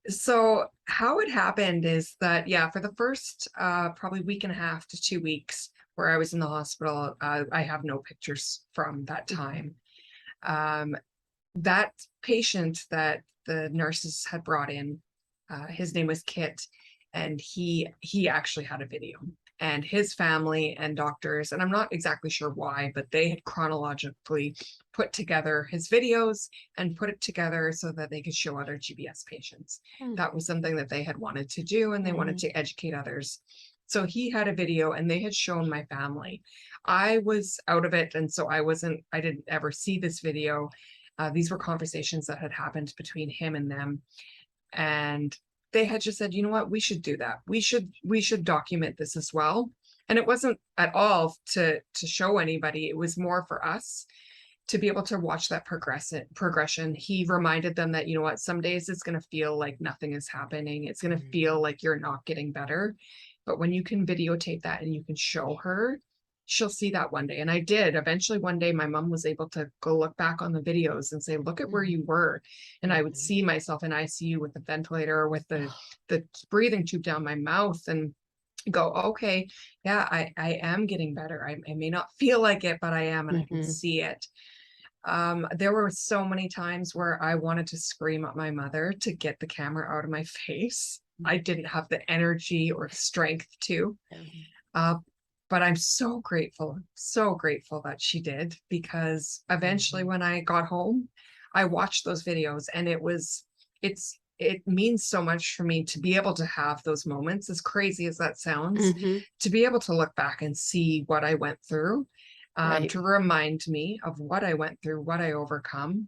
So how it happened is that, yeah, for the first probably week and a half to 2 weeks where I was in the hospital, I have no pictures from that Mhm, time. Um, that patient that the nurses had brought in, his name was Kit, and he actually had a video. and his family and doctors, and I'm not exactly sure why, but they had chronologically put together his videos and put it together so that they could show other GBS patients. Mm. That was something that they had wanted to do, and they wanted to educate others. So he had a video and they had shown my family. I was out of it, and so I didn't ever see this video. These were conversations that had happened between him and them. And they had just said, you know what, we should do that. We should document this as well. And it wasn't at all to show anybody. It was more for us to be able to watch that progression. He reminded them that, you know what, some days it's going to feel like nothing is happening. It's going to feel like you're not getting better. But when you can videotape that and you can show her, she'll see that one day. And I did. Eventually, one day, my mom was able to go look back on the videos and say, look at where you were. And I would see myself in ICU with the ventilator, with the breathing tube down my mouth, and go, okay, yeah, I am getting better. I may not feel like it, but I am, and I can see it. There were so many times where I wanted to scream at my mother to get the camera out of my face. I didn't have the energy or strength to. But I'm so grateful that she did, because eventually when I got home, I watched those videos, and it means so much for me to be able to have those moments, as crazy as that sounds, to be able to look back and see what I went through, to remind me of what I went through, what I overcome.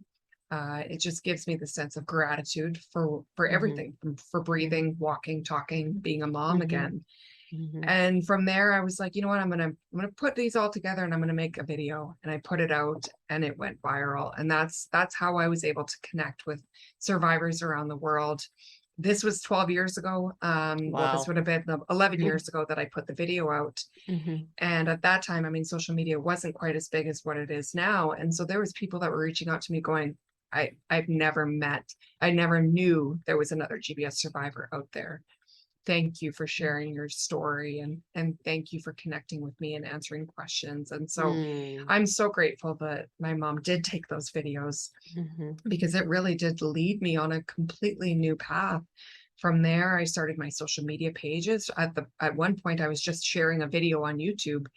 It just gives me the sense of gratitude for everything, for breathing, walking, talking, being a mom again. And from there, I was like, you know what, I'm gonna put these all together, and I'm gonna make a video. And I put it out, and it went viral. And that's how I was able to connect with survivors around the world. This was 12 years ago. Well, this would have been 11 years ago that I put the video out. And at that time, I mean, social media wasn't quite as big as what it is now. And so there was people that were reaching out to me going, I never knew there was another GBS survivor out there. Thank you for sharing your story, and thank you for connecting with me and answering questions. And so I'm so grateful that my mom did take those videos, because it really did lead me on a completely new path. From there, I started my social media pages. At one point, I was just sharing a video on YouTube,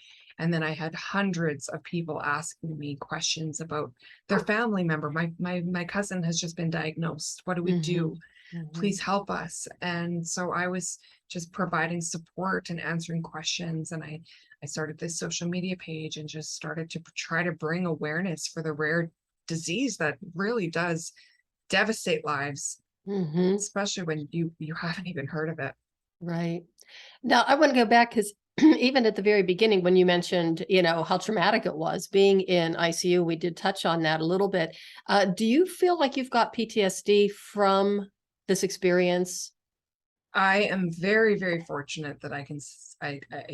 and then I had hundreds of people asking me questions about their family member. My cousin has just been diagnosed. What do we do? Please help us. And so I was just providing support and answering questions. And I started this social media page and just started to try to bring awareness for the rare disease that really does devastate lives, especially when you haven't even heard of it. Right. Now, I want to go back, because even at the very beginning, when you mentioned, how traumatic it was being in ICU, we did touch on that a little bit. Do you feel like you've got PTSD from this experience? I am very, very fortunate that I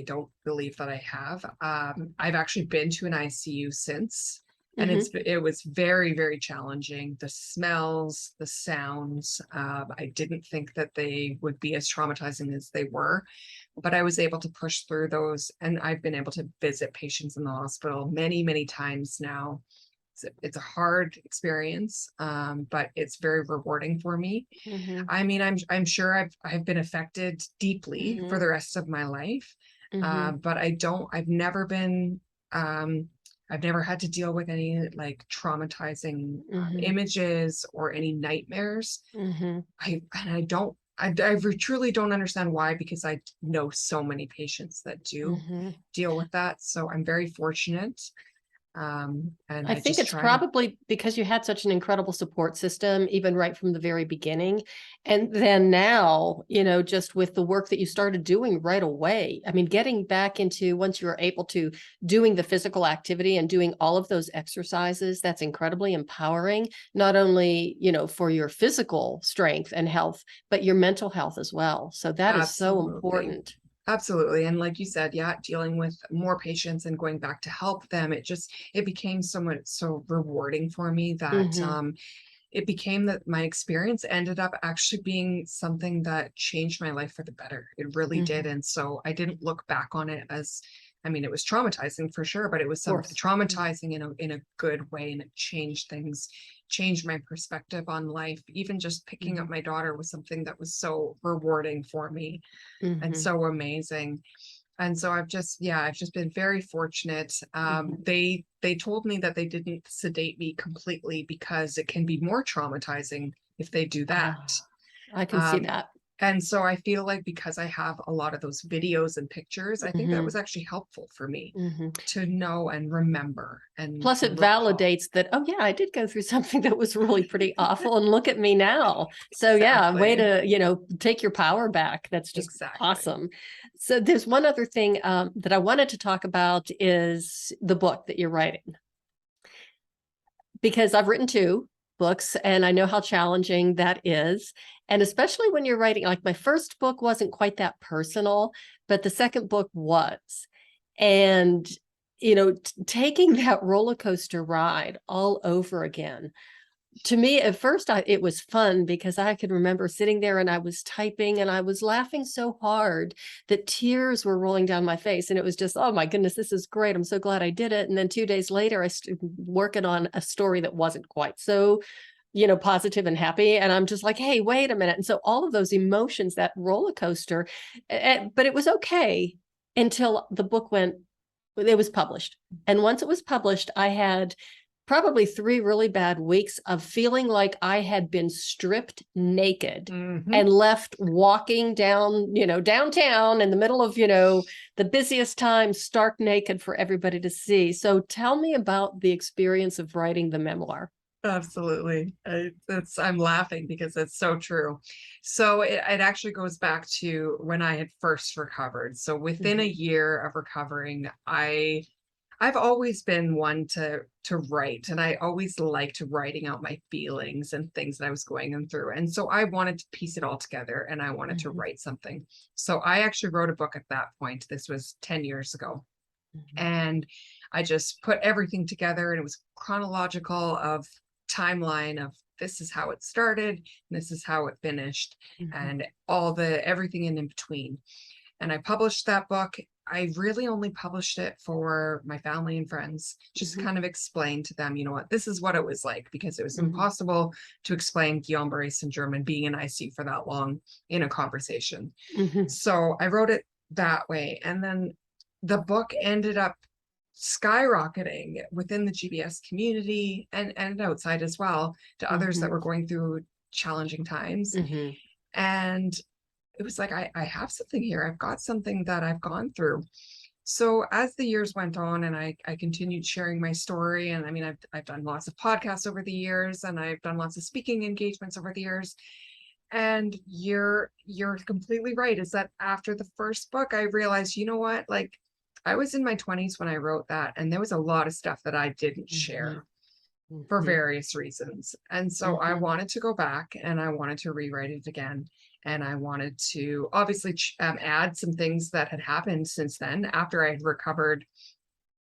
don't believe that I have. I've actually been to an ICU since, and it was very, very challenging. The smells, the sounds, I didn't think that they would be as traumatizing as they were, but I was able to push through those. And I've been able to visit patients in the hospital many, many times now. It's a hard experience, but it's very rewarding for me. I mean, I'm sure I've been affected deeply for the rest of my life, but I've never had to deal with any like traumatizing images or any nightmares. I truly don't understand why, because I know so many patients that do deal with that. So I'm very fortunate. And I think it's probably because you had such an incredible support system, even right from the very beginning. And then now, just with the work that you started doing right away, I mean, getting back into, once you were able to, doing the physical activity and doing all of those exercises, that's incredibly empowering, not only, for your physical strength and health, but your mental health as well. So that is so important. Absolutely. And like you said, yeah, dealing with more patients and going back to help them, it became so rewarding for me that it became that my experience ended up actually being something that changed my life for the better. It really did. And so I didn't look back on it as, I mean, it was traumatizing for sure, but it was something traumatizing in a good way, and it changed things, changed my perspective on life. Even just picking up my daughter was something that was so rewarding for me and so amazing. And so I've just been very fortunate. Mhm. They told me that they didn't sedate me completely because it can be more traumatizing if they do that. Ah, I can see Um, that. and so I feel like because I have a lot of those videos and pictures, I think that was Mhm. actually helpful for me Mhm. to know and remember Plus, it and recall. validates that, oh, yeah, I did go through something that was really pretty awful, and look at me now. So, yeah, way Exactly. to, take your power back. That's just Exactly. awesome. So, there's one other thing that I wanted to talk about is the book that you're writing, because I've written two books and I know how challenging that is. And especially when you're writing, like my first book wasn't quite that personal, but the second book was. And, taking that roller coaster ride all over again, to me at first it was fun because I could remember sitting there and I was typing and I was laughing so hard that tears were rolling down my face, and it was just, oh my goodness, this is great, I'm so glad I did it. And then 2 days later working on a story that wasn't quite so positive and happy, and I'm just like, hey, wait a minute. And so all of those emotions, that roller coaster, but it was okay until the book went it was published. And once it was published, I had probably 3 really bad weeks of feeling like I had been stripped naked Hmm. and left walking down, downtown in the middle of, the busiest time, stark naked for everybody to see. So tell me about the experience of writing the memoir. Absolutely. I'm laughing because it's so true. So it actually goes back to when I had first recovered. So within a Mhm. year of recovering, I've always been one to write, and I always liked writing out my feelings and things that I was going through. And so I wanted to piece it all together and I wanted to Mhm. write something. So I actually wrote a book at that point. This was 10 years ago. Mhm. And I just put everything together, and it was chronological of timeline of this is how it started, and this is how it finished, Mhm. and all the everything in between. And I published that book. I really only published it for my family and friends, just to Mhm. kind of explain to them, you know what, this is what it was like, because it was Mhm. impossible to explain Guillain-Barre syndrome and being in ICU for that long in a conversation. Mhm. So I wrote it that way. And then the book ended up skyrocketing within the GBS community and outside as well, to others that Mhm. were going through challenging times. Mhm. And it was like, I have something here. I've got something that I've gone through. So as the years went on and I continued sharing my story, and I mean, I've done lots of podcasts over the years, and I've done lots of speaking engagements over the years. And you're completely right. Is that after the first book, I realized, you know what, like I was in my 20s when I wrote that, and there was a lot of stuff that I didn't Mhm. share for Mhm. various reasons. And so I Mhm. wanted to go back and I wanted to rewrite it again. And I wanted to obviously add some things that had happened since then. After I had recovered,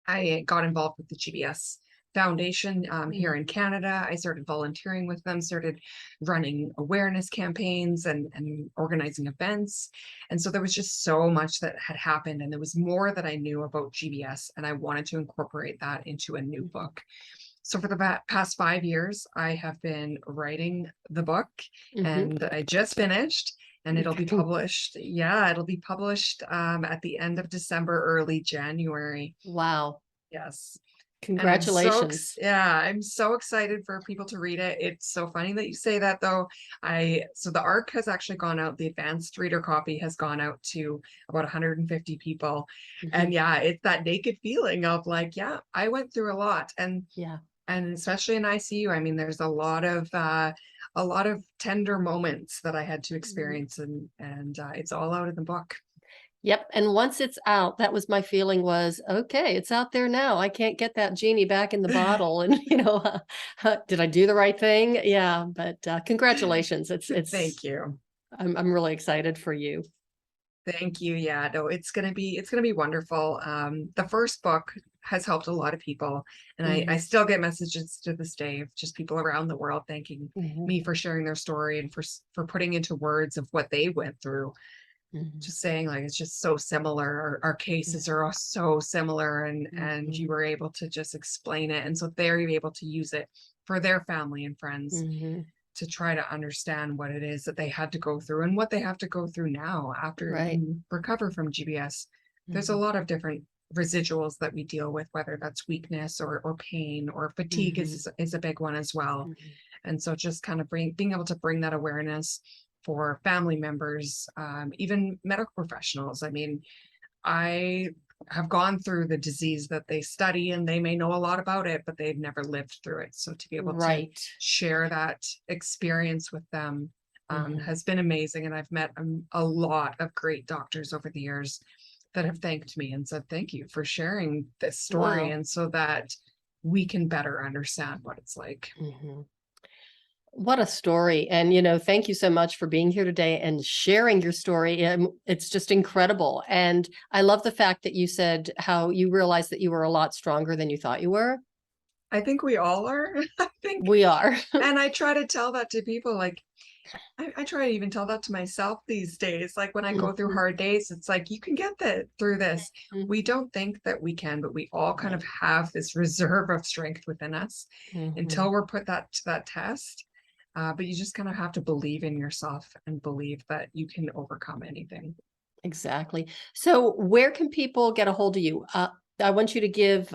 I got involved with the GBS Foundation here in Mhm. Canada. I started volunteering with them, started running awareness campaigns and organizing events. And so there was just so much that had happened, and there was more that I knew about GBS, and I wanted to incorporate that into a new Mhm. book. So for the past 5 years, I have been writing the book, Mhm. and I just finished, and it'll be Mhm. published. Yeah, it'll be published at the end of December, early January. Wow. Yes. And Congratulations. I'm so excited for people to read it. It's so funny that you say that though. So the ARC has actually gone out, the advanced reader copy has gone out to about 150 people. And Mhm. yeah, it's that naked feeling of like, yeah, I went through a lot. Yeah. And especially in ICU, I mean, there's a lot of tender moments that I had to Mhm. experience, and it's all out in the book. Yep, and once it's out, that was my feeling was, "Okay, it's out there now. I can't get that genie back in the bottle," and, did I do the right thing? Yeah, but, congratulations. Thank you. I'm really excited for you. Thank you. Yeah, no, it's gonna be wonderful. The first book has helped a lot of people, and I Mhm. still get messages to this day of just people around the world thanking Mhm. me for sharing their story and for putting into words of what they went through. Mhm. Just saying like it's just so similar. Our cases are all so similar, and you Mhm. were able to just explain it, and so they're able to use it for their family and friends Mhm. to try to understand what it is that they had to go through and what they have to go through now after Right. you recover from GBS. there's a lot of different residuals that we deal with, whether that's weakness or pain or fatigue is a big one as well. And so just kind of being able to bring that awareness for family members, even medical professionals. I mean, I have gone through the disease that they study and they may know a lot about it, but they've never lived through it. So to be able to share that experience with them has been amazing. And I've met a lot of great doctors over the years that have thanked me and said, thank you for sharing this story. Wow. And so that we can better understand what it's like. What a story. And, thank you so much for being here today and sharing your story. It's just incredible. And I love the fact that you said how you realized that you were a lot stronger than you thought you were. I think we all are. I think we are. And I try to tell that to people. Like, I try to even tell that to myself these days. Like when I go through hard days, it's like, you can get through this. We don't think that we can, but we all kind of have this reserve of strength within us until we're put to that test. But you just kind of have to believe in yourself and believe that you can overcome anything. Exactly. So where can people get a hold of you? I want you to give,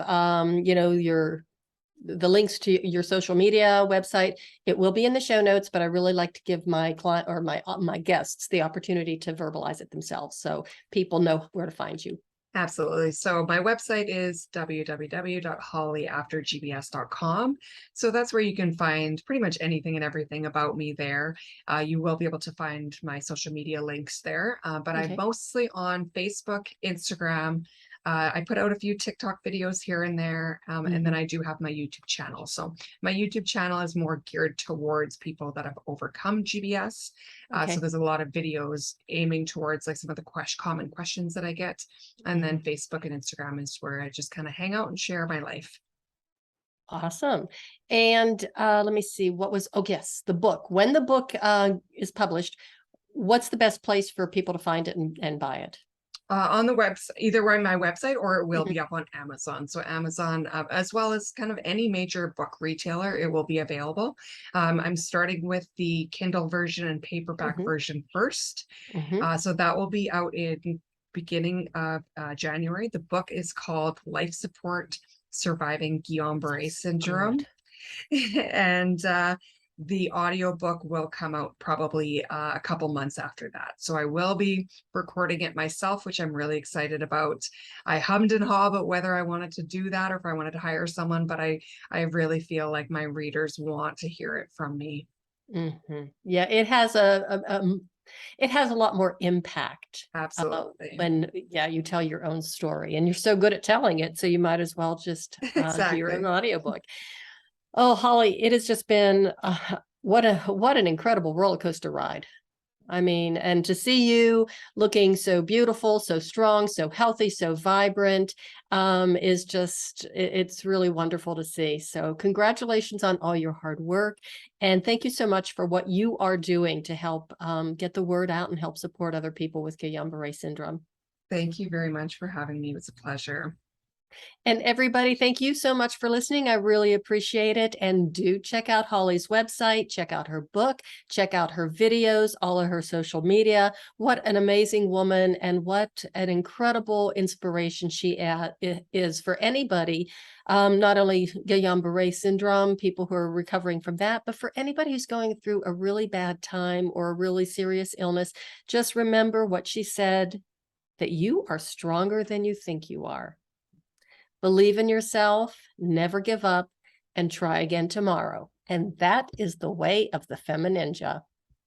the links to your social media website. It will be in the show notes, but I really like to give my client or my guests the opportunity to verbalize it themselves, so people know where to find you. Absolutely. So my website is www.hollyaftergbs.com. So that's where you can find pretty much anything and everything about me there. You will be able to find my social media links there, but I'm mostly on Facebook, Instagram. I put out a few TikTok videos here and there, and then I do have my YouTube channel. So my YouTube channel is more geared towards people that have overcome GBS. So there's a lot of videos aiming towards like some of the common questions that I get. And then Facebook and Instagram is where I just kind of hang out and share my life. Awesome. And let me see, the book. When the book is published, what's the best place for people to find it and buy it? On the website, either on my website or it will be up on Amazon. So Amazon, as well as kind of any major book retailer, it will be available. I'm starting with the Kindle version and paperback version first. So that will be out in beginning of January. The book is called Life Support Surviving Guillain-Barre Syndrome. And the audiobook will come out probably a couple months after that. So I will be recording it myself, which I'm really excited about. I hummed and hawed about whether I wanted to do that or if I wanted to hire someone, but I really feel like my readers want to hear it from me. Yeah, it has it has a lot more impact. Absolutely. When you tell your own story, and you're so good at telling it, so you might as well just hear an audiobook. Oh, Holly, it has just been what an incredible roller coaster ride. I mean, and to see you looking so beautiful, so strong, so healthy, so vibrant, is just, it's really wonderful to see. So congratulations on all your hard work. And thank you so much for what you are doing to help get the word out and help support other people with Guillain-Barre syndrome. Thank you very much for having me. It was a pleasure. And everybody, thank you so much for listening. I really appreciate it. And do check out Holly's website, check out her book, check out her videos, all of her social media. What an amazing woman, and what an incredible inspiration she is for anybody, not only Guillain-Barre syndrome, people who are recovering from that, but for anybody who's going through a really bad time or a really serious illness. Just remember what she said, that you are stronger than you think you are. Believe in yourself, never give up, and try again tomorrow. And that is the way of the FemiNinja.